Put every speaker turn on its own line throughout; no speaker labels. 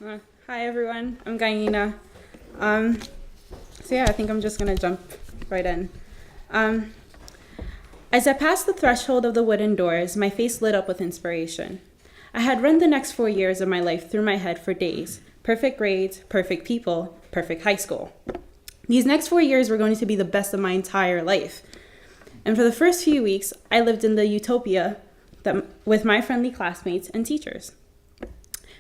Hi everyone, I'm Gueinah. I think I'm just gonna jump right in. Um, as I passed the threshold of the wooden doors, my face lit up with inspiration. I had run the next 4 years of my life through my head for days. Perfect grades, perfect people, perfect high school. These next 4 years were going to be the best of my entire life. And for the first few weeks, I lived in the utopia with my friendly classmates and teachers.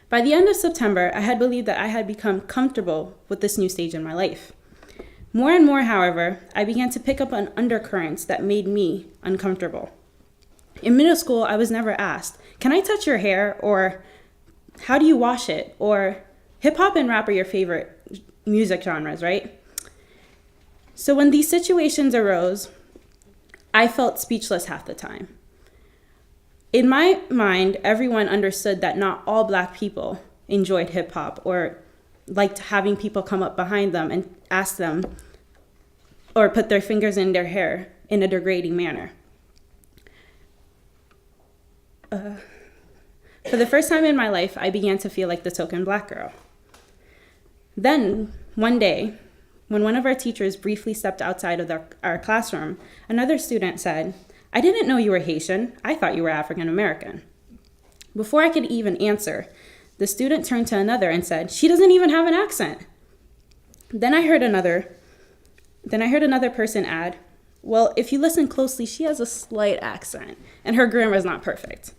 By the end of September, I had believed that I had become comfortable with this new stage in my life. More and more, however, I began to pick up on undercurrents that made me uncomfortable. In middle school, I was never asked, "Can I touch your hair?" or "How do you wash it?" or hip hop and rap are your favorite music genres, right? So when these situations arose, I felt speechless half the time. In my mind, everyone understood that not all Black people enjoyed hip hop or liked having people come up behind them and ask them or put their fingers in their hair in a degrading manner. For the first time in my life, I began to feel like the token Black girl. Then, one day, when one of our teachers briefly stepped outside of our classroom, another student said, "I didn't know you were Haitian. I thought you were African American." Before I could even answer, the student turned to another and said, "She doesn't even have an accent." Then I heard another person add, "Well, if you listen closely, she has a slight accent, and her grammar is not perfect."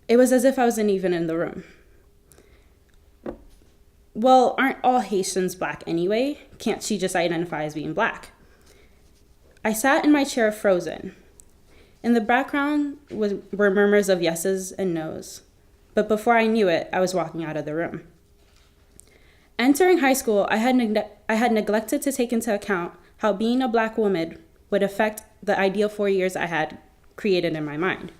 It was as if I wasn't even in the room. Well, aren't all Haitians Black anyway? Can't she just identify as being Black? I sat in my chair frozen. In the background were murmurs of yeses and nos. But before I knew it, I was walking out of the room. Entering high school, I had neglected to take into account how being a Black woman would affect the ideal 4 years I had created in my mind.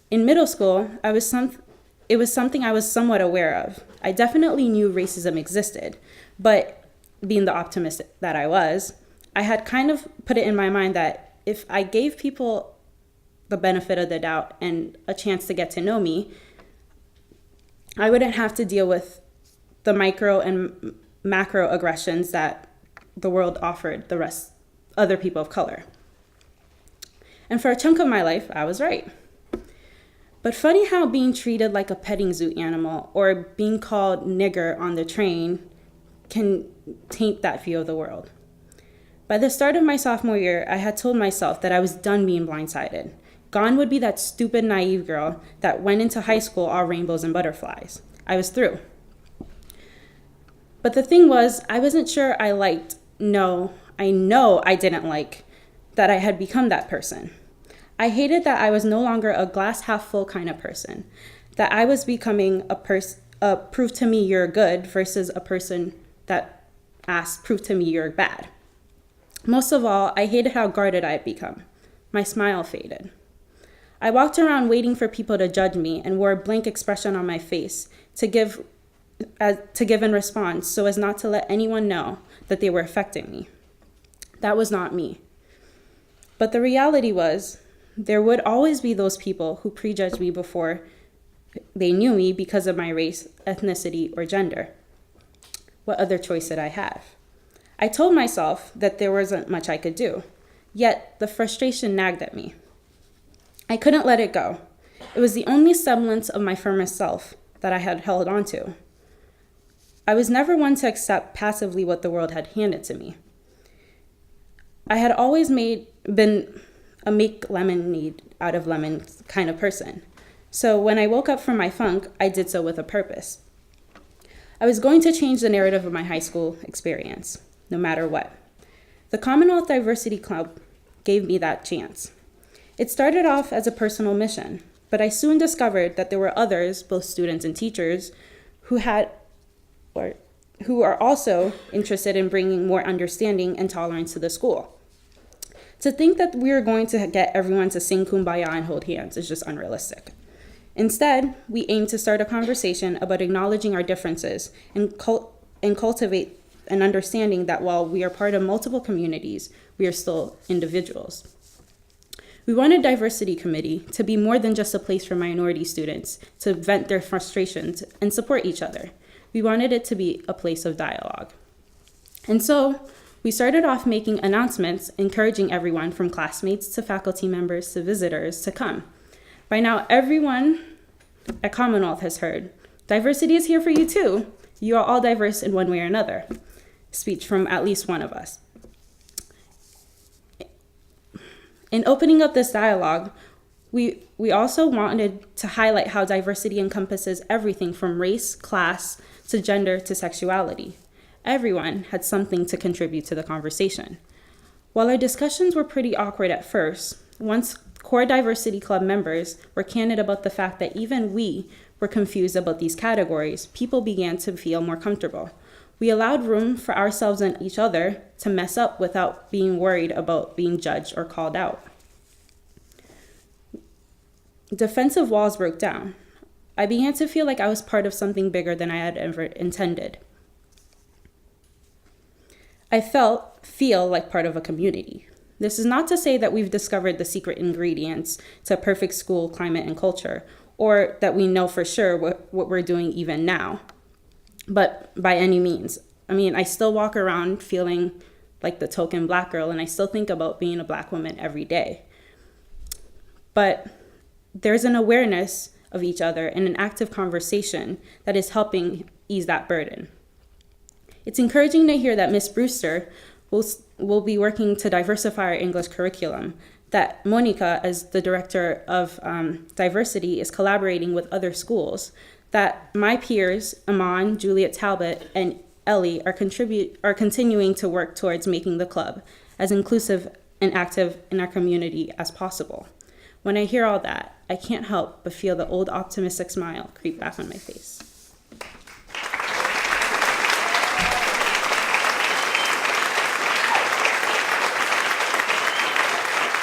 In middle school, it was something I was somewhat aware of. I definitely knew racism existed, but being the optimist that I was, I had kind of put it in my mind that if I gave people the benefit of the doubt and a chance to get to know me, I wouldn't have to deal with the micro and macro aggressions that the world offered other people of color. And for a chunk of my life, I was right. But funny how being treated like a petting zoo animal or being called nigger on the train can taint that view of the world. By the start of my sophomore year, I had told myself that I was done being blindsided. Gone would be that stupid, naive girl that went into high school all rainbows and butterflies. I was through. But the thing was, I wasn't sure I know I didn't like that I had become that person. I hated that I was no longer a glass half full kind of person, that I was becoming a prove to me you're good versus a person that asked prove to me you're bad. Most of all, I hated how guarded I had become. My smile faded. I walked around waiting for people to judge me and wore a blank expression on my face to give in response so as not to let anyone know that they were affecting me. That was not me. But the reality was, there would always be those people who prejudged me before they knew me because of my race, ethnicity, or gender. What other choice did I have? I told myself that there wasn't much I could do, yet the frustration nagged at me. I couldn't let it go. It was the only semblance of my firmest self that I had held on to. I was never one to accept passively what the world had handed to me. I had always been a make lemonade out of lemons kind of person. So when I woke up from my funk, I did so with a purpose. I was going to change the narrative of my high school experience, no matter what. The Commonwealth Diversity Club gave me that chance. It started off as a personal mission, but I soon discovered that there were others, both students and teachers, who are also interested in bringing more understanding and tolerance to the school. To think that we are going to get everyone to sing Kumbaya and hold hands is just unrealistic. Instead, we aim to start a conversation about acknowledging our differences and cultivate an understanding that while we are part of multiple communities, we are still individuals. We wanted Diversity Committee to be more than just a place for minority students to vent their frustrations and support each other. We wanted it to be a place of dialogue. And so we started off making announcements encouraging everyone from classmates to faculty members to visitors to come. By now, everyone at Commonwealth has heard, diversity is here for you too. You are all diverse in one way or another. Speech from at least one of us. In opening up this dialogue, we also wanted to highlight how diversity encompasses everything from race, class, to gender, to sexuality. Everyone had something to contribute to the conversation. While our discussions were pretty awkward at first, once core diversity club members were candid about the fact that even we were confused about these categories, people began to feel more comfortable. We allowed room for ourselves and each other to mess up without being worried about being judged or called out. Defensive walls broke down. I began to feel like I was part of something bigger than I had ever intended. I feel like part of a community. This is not to say that we've discovered the secret ingredients to a perfect school climate and culture, or that we know for sure what we're doing even now. But by any means, I still walk around feeling like the token Black girl, and I still think about being a Black woman every day. But there's an awareness of each other and an active conversation that is helping ease that burden. It's encouraging to hear that Ms. Brewster will be working to diversify our English curriculum, that Monica, as the director of diversity, is collaborating with other schools, that my peers, Amon, Juliet Talbot, and Ellie are continuing to work towards making the club as inclusive and active in our community as possible. When I hear all that, I can't help but feel the old optimistic smile creep back on my face.